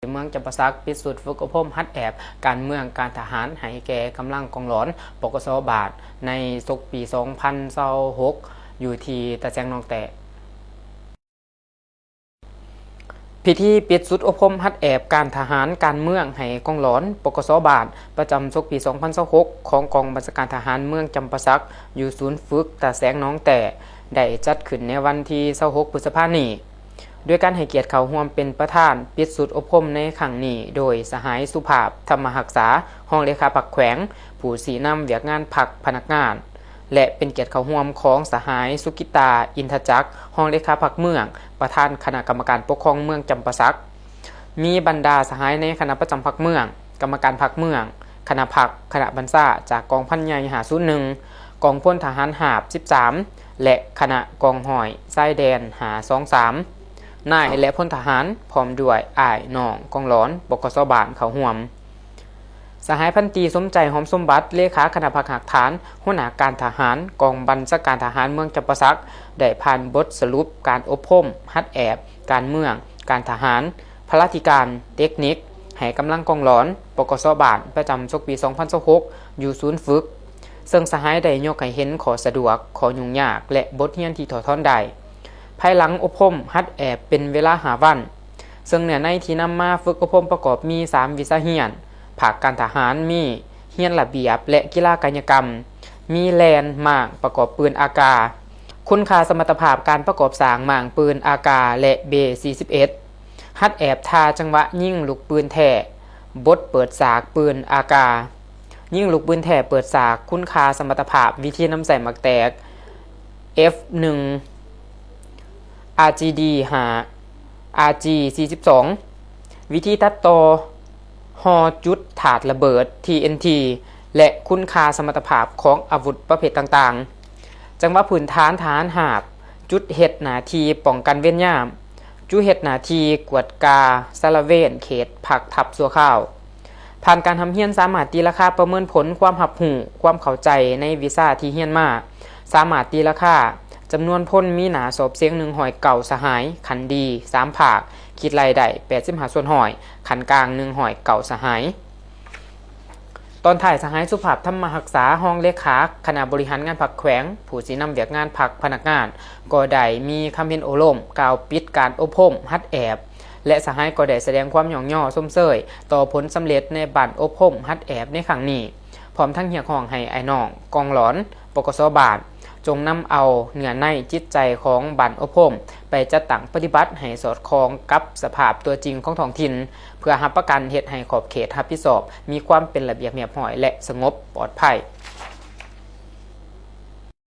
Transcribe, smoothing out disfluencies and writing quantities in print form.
เมืองจำปาสักปิดสุดฝึกอบรมฮัดแอบการเมืองการทหารให้แก่กำลังกองหลอนปกสบาทในศกปี 2026 อยู่ที่ตะแจงนองแตะพิธีปิดสุดอบรมฮัดแอบการทหารการเมืองให้กองหลอนปกสบาทประจำศกปี 2026 ของกองบัญชาการทหารเมืองจำปาสักอยู่ศูนย์ฝึกตะแสงน้องแต่ได้จัดขึ้นในวันที่ 26 พฤษภาคมนี้ด้วยการให้เกียรติเขาร่วมเป็นประธานปิดสุดอบรมในครั้งนี้โดยสหายสุภาพธรรมหักษาห้องเลขาผักแขวงผู้สีนำเวียกงานผักพนักงานและเป็นเกียรติเขาร่วมของสหายสุกิตาอินทจักรห้องเลขาผักเมืองประธานคณะกรรมการปกครองเมืองจำปาสักมีบรรดาสหายในคณะประจำผักเมืองกรรมการผักเมืองคณะผักคณะบรรษาจากกองพันใหญ่หาศูนย์หนึ่งกองพลทหารหาบ13และคณะกองหอยไส้แดนหา23นายและพลทหารพร้อมด้วยอ้ายน้องกองหลอนปกสบาลเขาห่วมสหายพันตรีสมใจหอมสมบัติเลขาคณะผักหักฐานหัวหน้าการทหารกองบัญชาการทหารเมืองจำปาสักได้ผ่านบทสรุปการอบรมฮัดแอบการเมืองการทหารพลาธิการเทคนิคให้กำลังกองหลอนปกสบาลประจำศกปี 2026 อยู่ศูนย์ฝึกซึ่งสหายได้ยกให้เห็นขอสะดวกขอยุ่งยากและบทเรียนที่ถอดถอนได้ภายหลังอบรมฮัดแอบเป็นเวลา5 วันซึ่งเนื้อในที่นำมาฝึกอบรมประกอบมี3วิชาเรียนภาคการทหารมีเรียนระเบียบและกีฬากายกรรมมีแลนหม่างประกอบปืนอากาคุณค่าสมรรถภาพการประกอบสร้างหม่างปืนอากาและเบ41ฮัดแอบทาจังหวะยิงลูกปืนแท้บทเปิดฉากปืนอากายิงลูกปืนแท้เปิดฉากคุณค่าสมรรถภาพวิธีนำใส่หมักแตก F1 RGD 5 RG 42วิธีตัดต่อฮอจุดถาดระเบิด TNT และคุณค่าสมรรถภาพของอาวุธประเภทต่างๆจังหวะพื้นฐานฐานหาบจุดเฮ็ดหน้าที่ป้องกันเว้นยามจุดเฮ็ดหน้าที่กวดกาสารเวนเขตผักทับสัวข้าวผ่านการทำเฮียนสามารถตีราคาประเมินผลความหับหูความเข้าใจในวิชาที่เฮียนมาสามารถตีราคาจำนวนพ้นมีหนาสอบเสียง1หอยเก่าสหายขันดี3ผากคิดรายได้85ส่วนหอยขันกลาง1หอยเก่าสหายตอนถ่ายสหายสุภาพธรรมหักษาห้องเลขาคณะบริหารงานผักแขวงผู้สีนำเวียกงานผักพนักงานก็ได้มีคำเห็นโอลมกล่าวปิดการอบรมฮัดแอบและสหายก็ได้แสดงความหย่องย่อส้มเซยต่อผลสำเร็จในบัตรอบรมฮัดแอบในครั้งนี้พร้อมทั้งเหียกห้องให้ไอ้น้องกองหลอนปกสบาทจงนำเอาเนื้อในจิตใจของบัณฑิตอบรมไปจัดตั้งปฏิบัติให้สอดคล้องกับสภาพตัวจริงของท้องถิ่นเพื่อรับประกันเฮ็ดให้ขอบเขตรับผิดชอบมีความเป็นระเบียบเรียบร้อยและสงบปลอดภัย